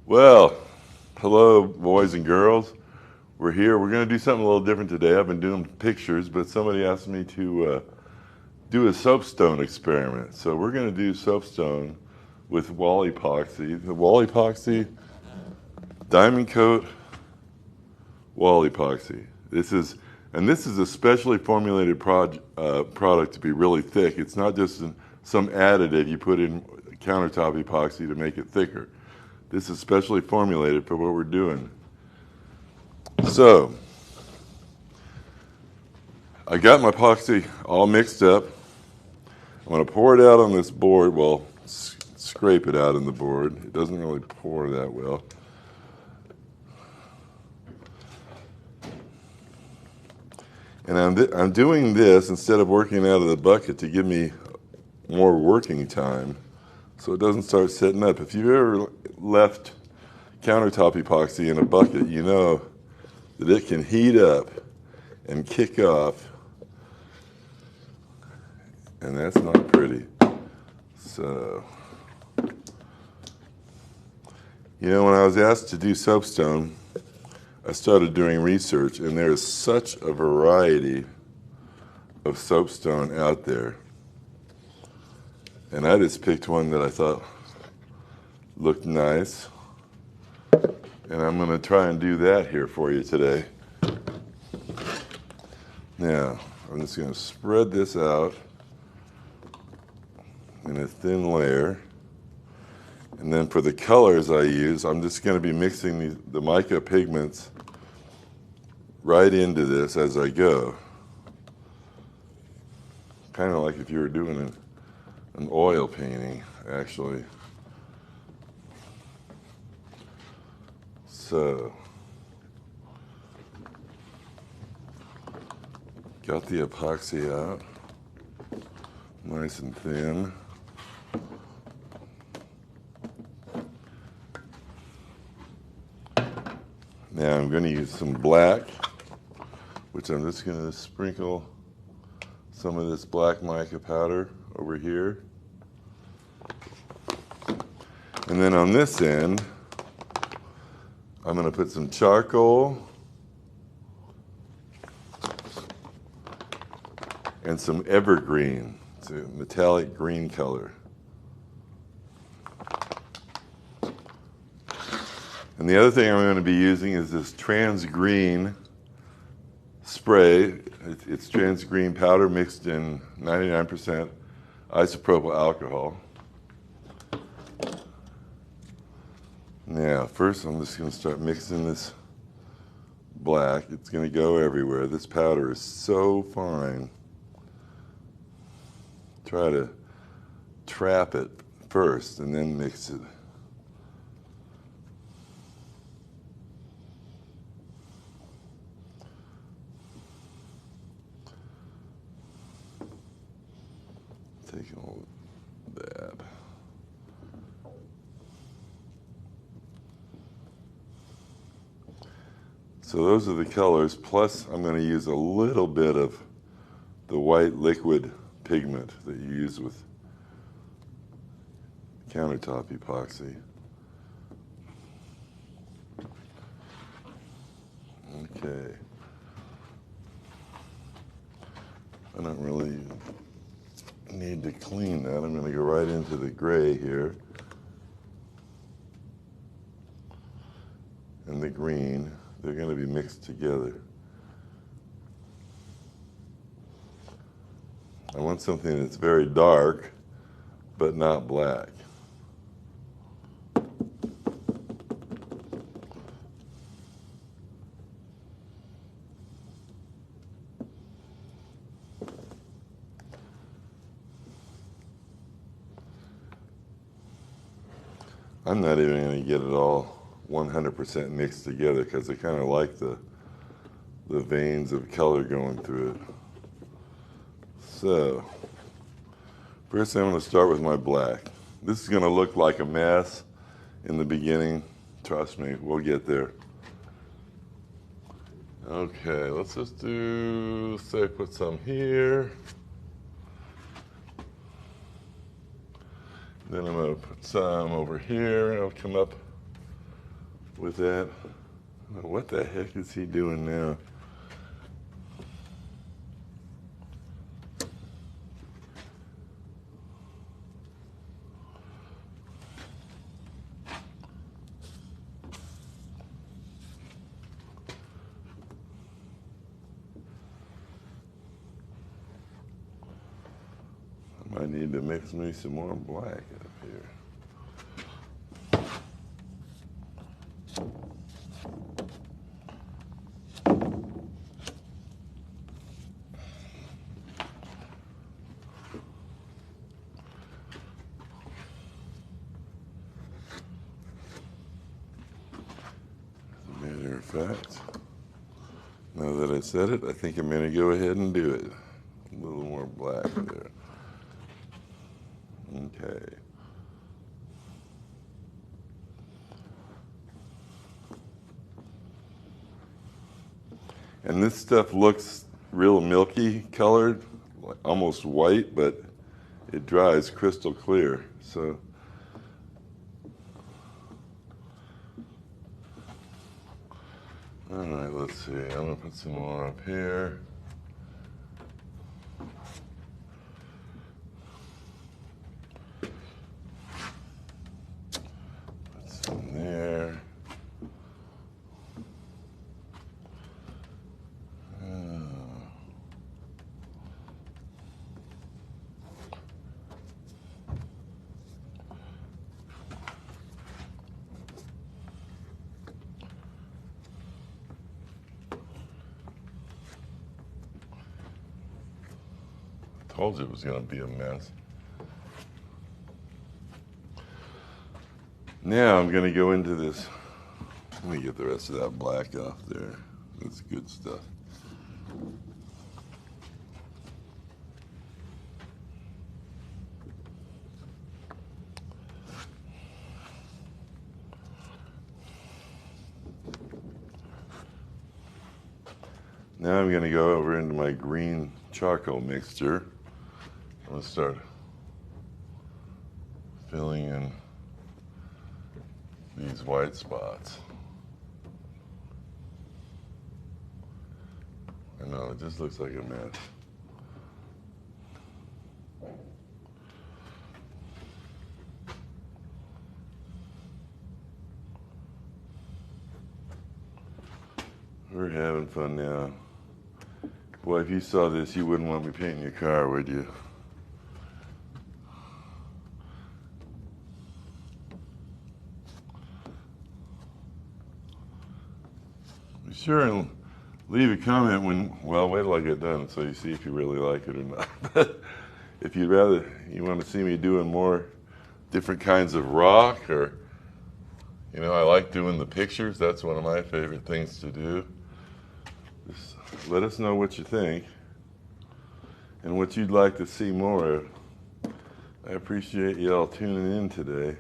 Well, hello, boys and girls. We're here. We're going to do something a little different today. I've been doing pictures, but somebody asked me to do a soapstone experiment. So we're going to do soapstone with wall epoxy. The wall epoxy, diamond coat wall epoxy. This is a specially formulated product to be really thick. It's not just some additive you put in countertop epoxy to make it thicker. This is specially formulated for what we're doing. So, I got my epoxy all mixed up. I'm going to pour it out on this board. Well, scrape it out on the board. It doesn't really pour that well. And I'm doing this instead of working out of the bucket to give me more working time so it doesn't start setting up. If you've ever left countertop epoxy in a bucket, you know that it can heat up and kick off, and that's not pretty. So, you know, when I was asked to do soapstone, I started doing research, and there's such a variety of soapstone out there. And I just picked one that I thought looked nice. And I'm going to try and do that here for you today. Now, I'm just going to spread this out in a thin layer. And then for the colors I use, I'm just going to be mixing the mica pigments right into this as I go. Kind of like if you were doing an oil painting, actually. So, got the epoxy out, nice and thin. Now I'm going to use some black, which I'm just going to sprinkle some of this black mica powder over here. And then on this end, I'm going to put some charcoal and some evergreen. It's a metallic green color. And the other thing I'm going to be using is this trans green spray. It's trans green powder mixed in 99% isopropyl alcohol. Now, first I'm just going to start mixing this black. It's going to go everywhere. This powder is so fine. Try to trap it first and then mix it. Take a little dab. So those are the colors, plus I'm going to use a little bit of the white liquid pigment that you use with countertop epoxy. Okay. I don't really need to clean that. I'm going to go right into the gray here. And the green. They're going to be mixed together. I want something that's very dark, but not black. I'm not even going to get it all 100% mixed together because I kind of like the veins of color going through it. So, first I'm going to start with my black. This is going to look like a mess in the beginning. Trust me, we'll get there. Okay, let's just say put some here. Then I'm going to put some over here. I'll come up with that. What the heck is he doing now? I need to mix me some more black up here. As a matter of fact, now that I said it, I think I'm going to go ahead and do it. A little more black there. Okay. And this stuff looks real milky colored, like almost white, but it dries crystal clear. So all right, let's see. I'm gonna put some more up here. Put some there. Told you it was going to be a mess. Now I'm going to go into this. Let me get the rest of that black off there. That's good stuff. Now I'm going to go over into my green charcoal mixture. I'm going to start filling in these white spots. I know, it just looks like a mess. We're having fun now. Boy, if you saw this, you wouldn't want me painting your car, would you? Be sure and leave a comment when, well, wait till I get done so you see if you really like it or not. But if you want to see me doing more different kinds of rock, or, you know, I like doing the pictures. That's one of my favorite things to do. Just let us know what you think and what you'd like to see more of. I appreciate you all tuning in today.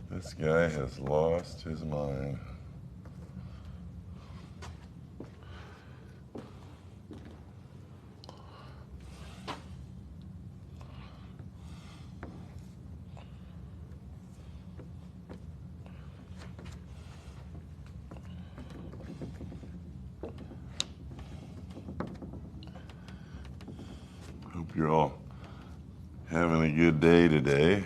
This guy has lost his mind. Hope you're all having a good day today.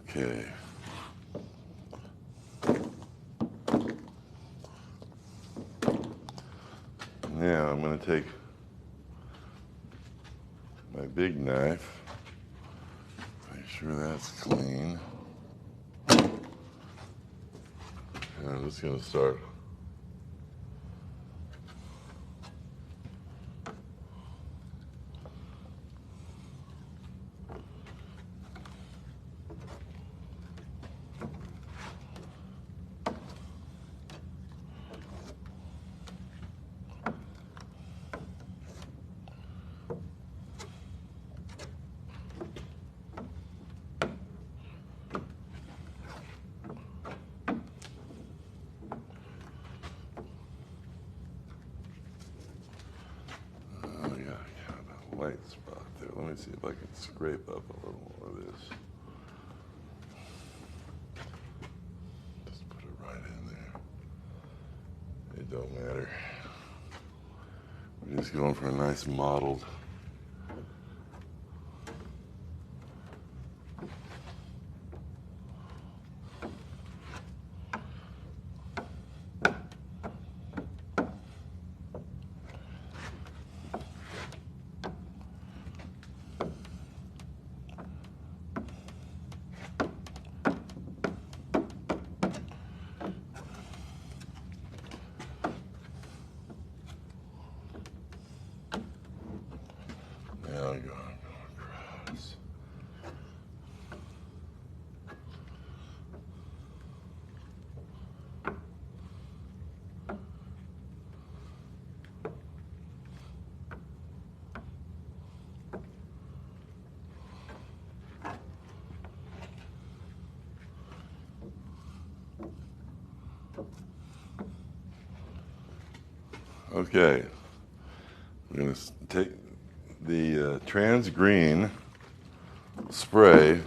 Okay. Now I'm going to take my big knife, make sure that's clean. And I'm just going to start see if I can scrape up a little more of this. Just put it right in there. It don't matter. We're just going for a nice mottled. Now I'm going across. Okay, we're going to take the trans green spray.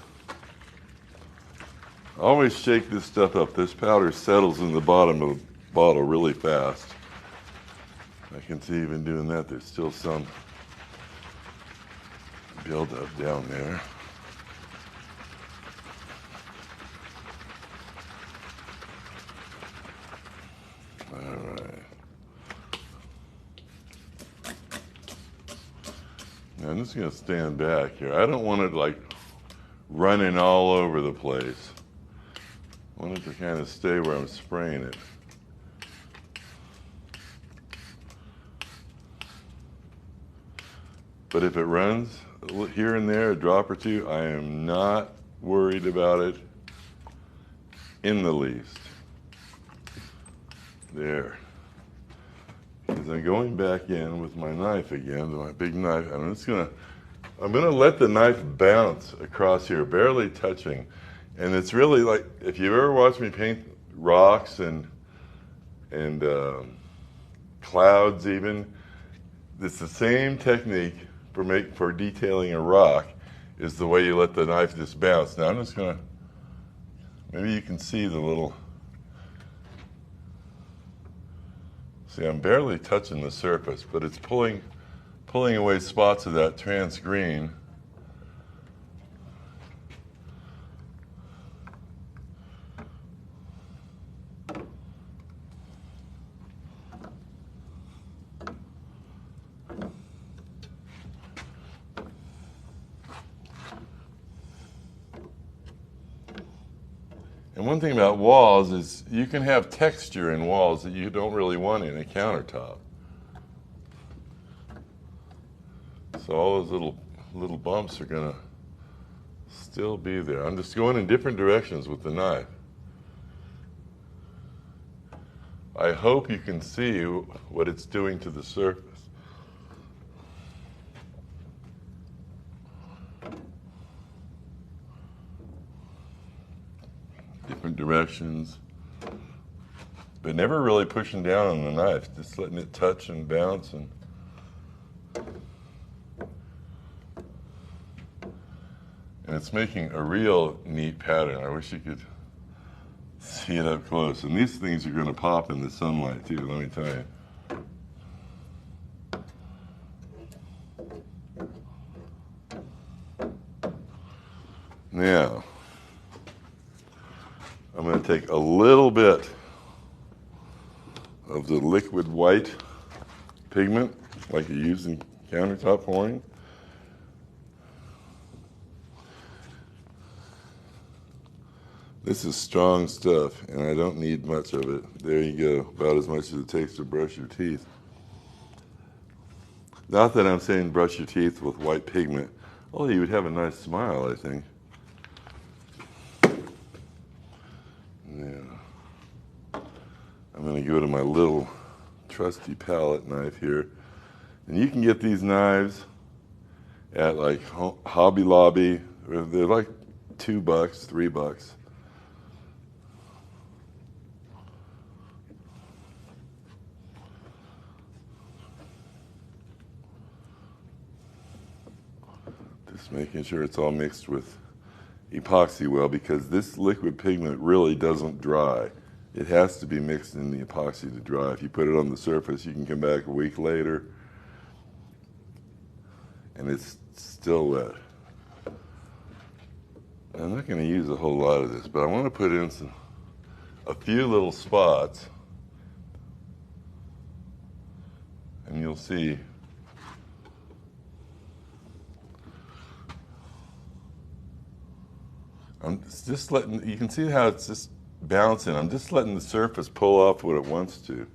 Always shake this stuff up. This powder settles in the bottom of the bottle really fast. I can see even doing that, there's still some buildup down there. All right. Now I'm just going to stand back here. I don't want it like running all over the place. I want it to kind of stay where I'm spraying it. But if it runs here and there, a drop or two, I am not worried about it in the least. There. Because I'm going back in with my knife again, my big knife. I'm gonna let the knife bounce across here, barely touching. And it's really like, if you ever watch me paint rocks and clouds even, it's the same technique for detailing a rock, is the way you let the knife just bounce. Now I'm just gonna, maybe you can see the little, see I'm barely touching the surface, but it's pulling away spots of that trans green. And one thing about walls is you can have texture in walls that you don't really want in a countertop. So all those little bumps are going to still be there. I'm just going in different directions with the knife. I hope you can see what it's doing to the surface. Different directions, but never really pushing down on the knife, just letting it touch and bounce. And it's making a real neat pattern. I wish you could see it up close. And these things are going to pop in the sunlight too, let me tell you. Now, I'm going to take a little bit of the liquid white pigment, like you use in countertop pouring. This is strong stuff, and I don't need much of it. There you go, about as much as it takes to brush your teeth. Not that I'm saying brush your teeth with white pigment. Oh, you would have a nice smile, I think. Yeah. I'm going to go to my little trusty palette knife here. And you can get these knives at like Hobby Lobby. They're like $2, $3. Just making sure it's all mixed with epoxy well, because this liquid pigment really doesn't dry. It has to be mixed in the epoxy to dry. If you put it on the surface, you can come back a week later and it's still wet. I'm not going to use a whole lot of this, but I want to put in a few little spots, and you'll see I'm just letting, you can see how it's just bouncing. I'm just letting the surface pull off what it wants to.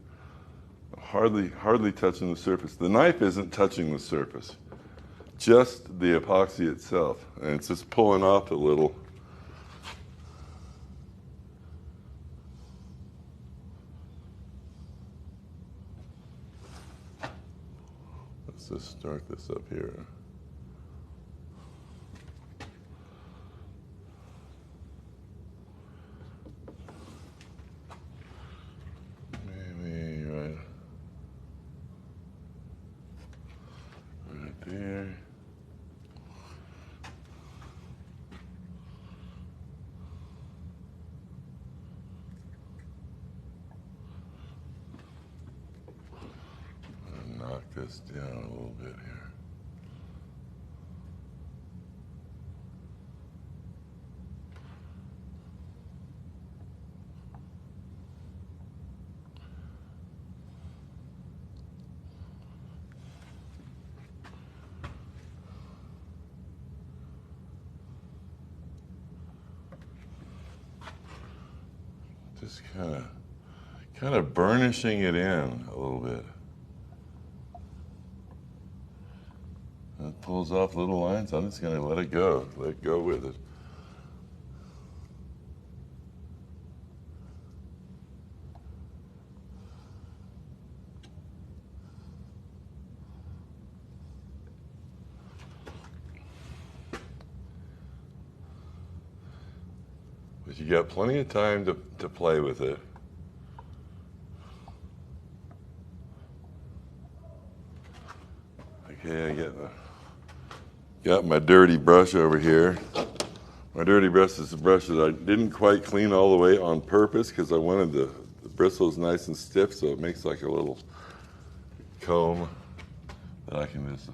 Hardly touching the surface. The knife isn't touching the surface, just the epoxy itself, and it's just pulling off a little. Let's just start this up here. Maybe right there. Knock this down a little bit here. Just kind of burnishing it in a little bit. It pulls off little lines. I'm just going to let it go with it. But you got plenty of time to play with it. Okay, I got my dirty brush over here. My dirty brush is a brush that I didn't quite clean all the way on purpose because I wanted the bristles nice and stiff, so it makes like a little comb that I can just.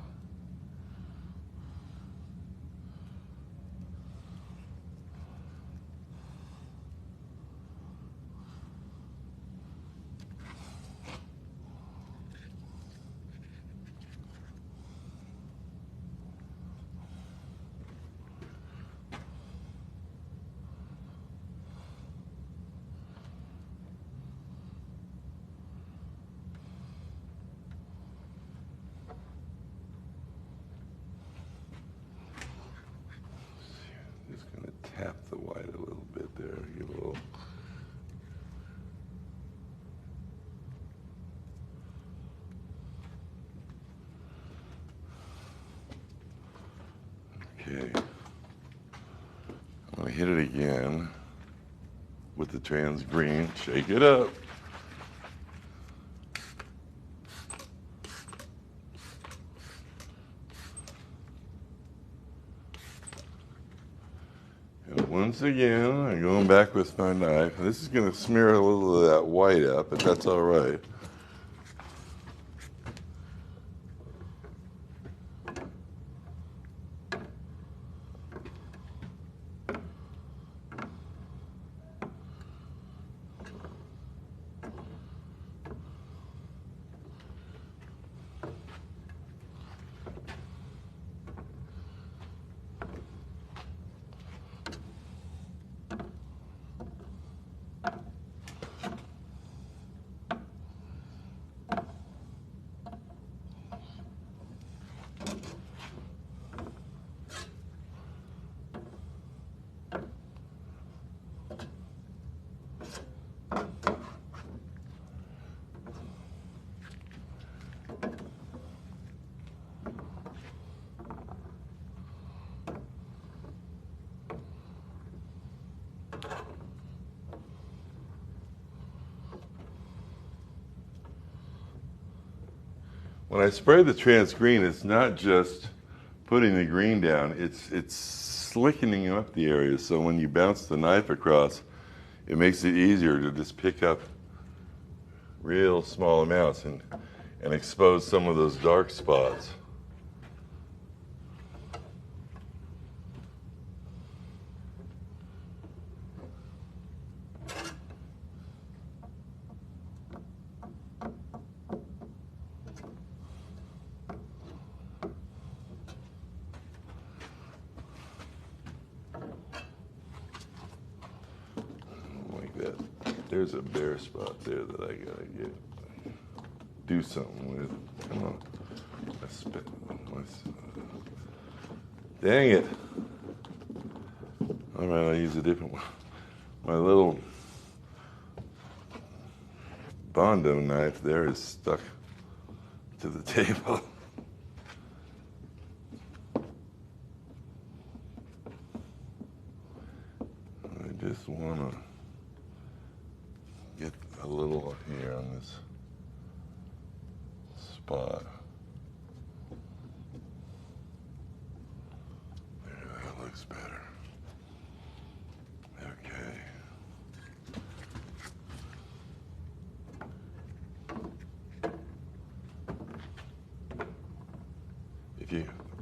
Tap the white a little bit there, give a little. Okay. I'm going to hit it again with the trans green. Shake it up. And once again, I'm going back with my knife. This is going to smear a little of that white up, but that's all right. When I spray the trans green, it's not just putting the green down, it's slickening up the area, so when you bounce the knife across, it makes it easier to just pick up real small amounts and expose some of those dark spots. There's a bare spot there that I gotta do something with. Come on. Dang it. All right, I'll use a different one. My little Bondo knife there is stuck to the table. I just want to get a little here on this spot. There, that looks better. Okay.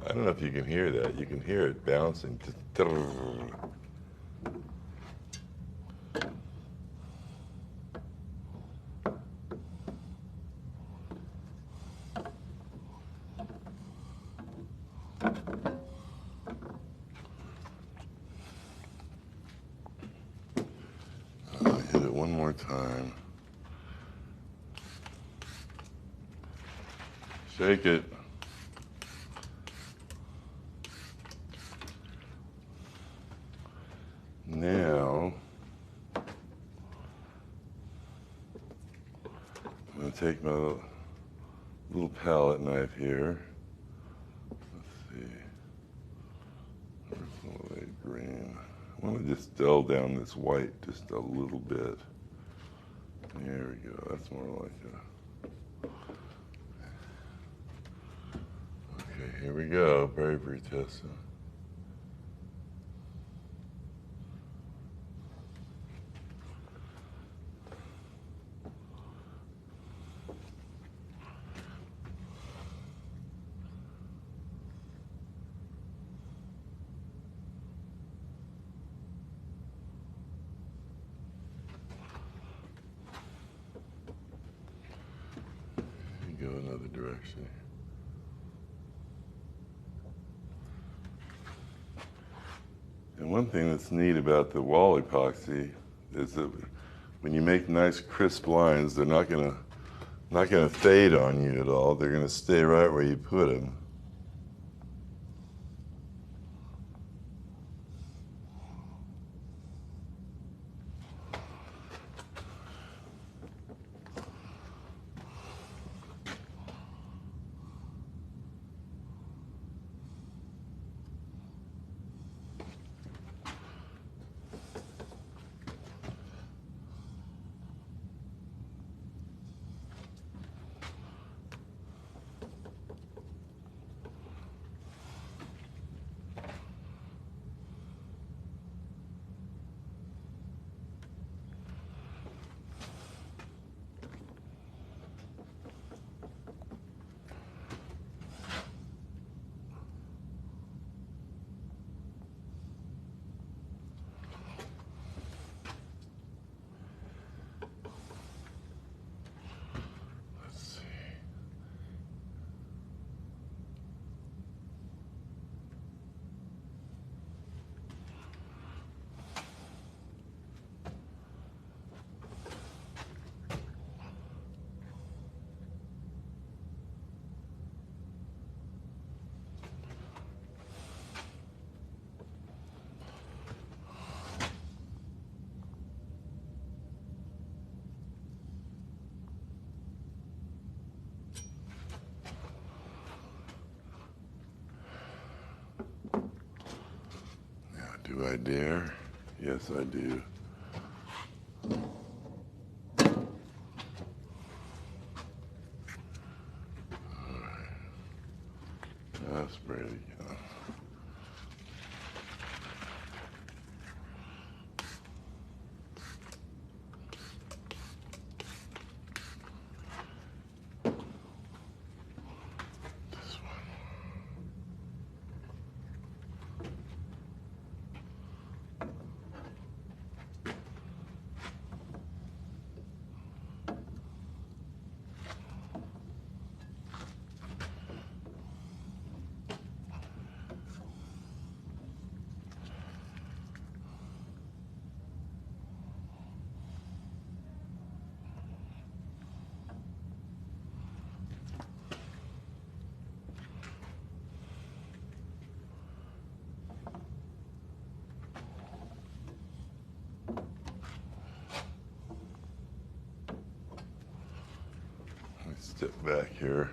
I don't know if you can hear that. You can hear it bouncing. Hit it one more time. Shake it. Now, I'm going to take my little palette knife here. Let's see. Where's some of that green? I want to just dull down this white just a little bit. There we go. That's more like a... Okay, here we go. Bravery testing. Go another direction. And one thing that's neat about the wall epoxy is that when you make nice crisp lines, they're not gonna fade on you at all. They're gonna stay right where you put them. Do I dare? Yes, I do. spray it again. This one. Step back here.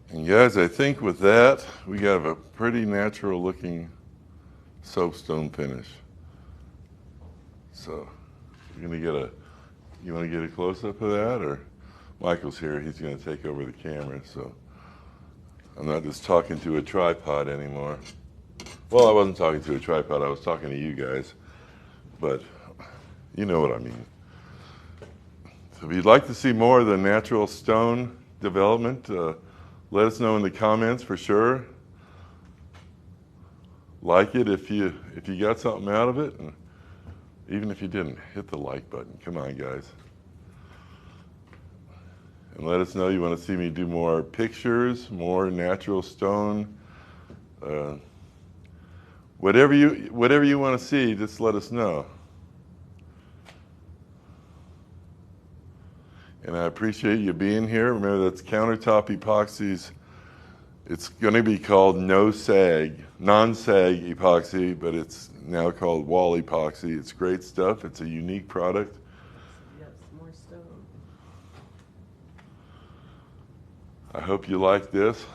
And guys, I think with that, we got a pretty natural looking soapstone finish. So, you're gonna get you wanna get a close up of that, or Michael's here, he's gonna take over the camera, so I'm not just talking to a tripod anymore. Well, I wasn't talking to a tripod, I was talking to you guys, but you know what I mean. So if you'd like to see more of the natural stone development, let us know in the comments for sure. Like it if you got something out of it, and even if you didn't, hit the like button. Come on, guys. And let us know you want to see me do more pictures, more natural stone. Whatever you want to see, just let us know. And I appreciate you being here. Remember, that's Countertop Epoxy's. It's going to be called Non-Sag Epoxy, but it's now called wall epoxy. It's great stuff. It's a unique product. Yes, more stone. I hope you like this.